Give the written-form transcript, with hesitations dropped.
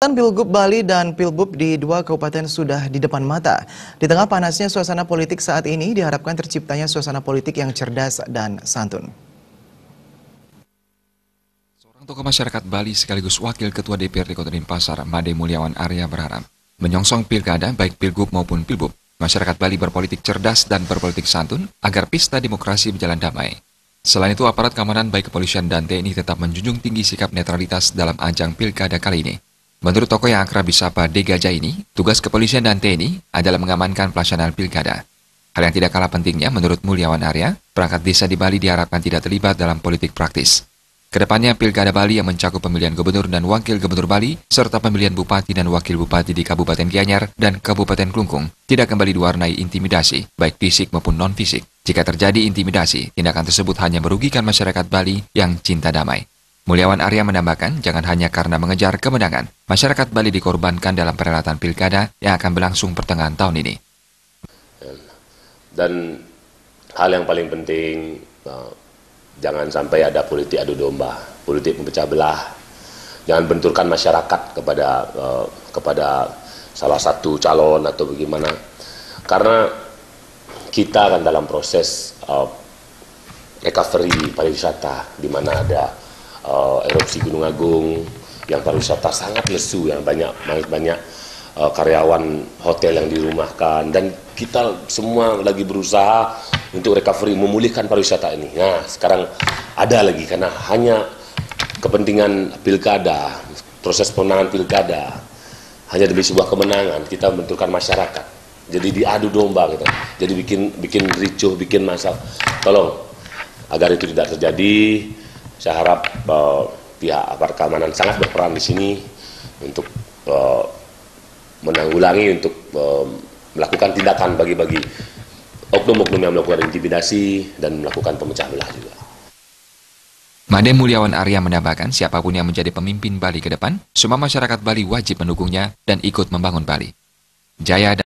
Perhelatan Pilgub Bali dan Pilbub di dua kabupaten sudah di depan mata. Di tengah panasnya suasana politik saat ini, diharapkan terciptanya suasana politik yang cerdas dan santun. Seorang tokoh masyarakat Bali sekaligus Wakil Ketua DPRD Kota Denpasar, Made Mulyawan Arya berharap, menyongsong pilkada baik Pilgub maupun Pilbub, masyarakat Bali berpolitik cerdas dan berpolitik santun agar pesta demokrasi berjalan damai. Selain itu, aparat keamanan baik kepolisian dan TNI tetap menjunjung tinggi sikap netralitas dalam ajang pilkada kali ini. Menurut tokoh yang akrab disapa De Gajah ini, tugas kepolisian dan TNI adalah mengamankan pelaksanaan pilkada. Hal yang tidak kalah pentingnya, menurut Mulyawan Arya, perangkat desa di Bali diharapkan tidak terlibat dalam politik praktis. Kedepannya, pilkada Bali yang mencakup pemilihan gubernur dan wakil gubernur Bali, serta pemilihan bupati dan wakil bupati di Kabupaten Gianyar dan Kabupaten Klungkung, tidak kembali diwarnai intimidasi, baik fisik maupun non-fisik. Jika terjadi intimidasi, tindakan tersebut hanya merugikan masyarakat Bali yang cinta damai. Mulyawan Arya menambahkan, jangan hanya karena mengejar kemenangan, masyarakat Bali dikorbankan dalam perhelatan pilkada yang akan berlangsung pertengahan tahun ini. Dan hal yang paling penting, jangan sampai ada politik adu domba, politik memecah belah. Jangan benturkan masyarakat kepada salah satu calon atau bagaimana. Karena kita akan dalam proses recovery pariwisata, di mana ada erupsi Gunung Agung, yang pariwisata sangat lesu, yang banyak karyawan hotel yang dirumahkan, dan kita semua lagi berusaha untuk recovery, memulihkan pariwisata ini. Nah, sekarang ada lagi, karena hanya kepentingan pilkada, proses pemenangan pilkada, hanya demi sebuah kemenangan, kita membenturkan masyarakat. Jadi diadu domba kita. Jadi bikin ricuh, bikin masalah. Tolong, agar itu tidak terjadi, saya harap pihak aparat keamanan sangat berperan di sini untuk menanggulangi, untuk melakukan tindakan bagi oknum-oknum yang melakukan intimidasi dan melakukan pemecah belah juga. Made Mulyawan Arya menambahkan, siapapun yang menjadi pemimpin Bali ke depan, semua masyarakat Bali wajib mendukungnya dan ikut membangun Bali. Jaya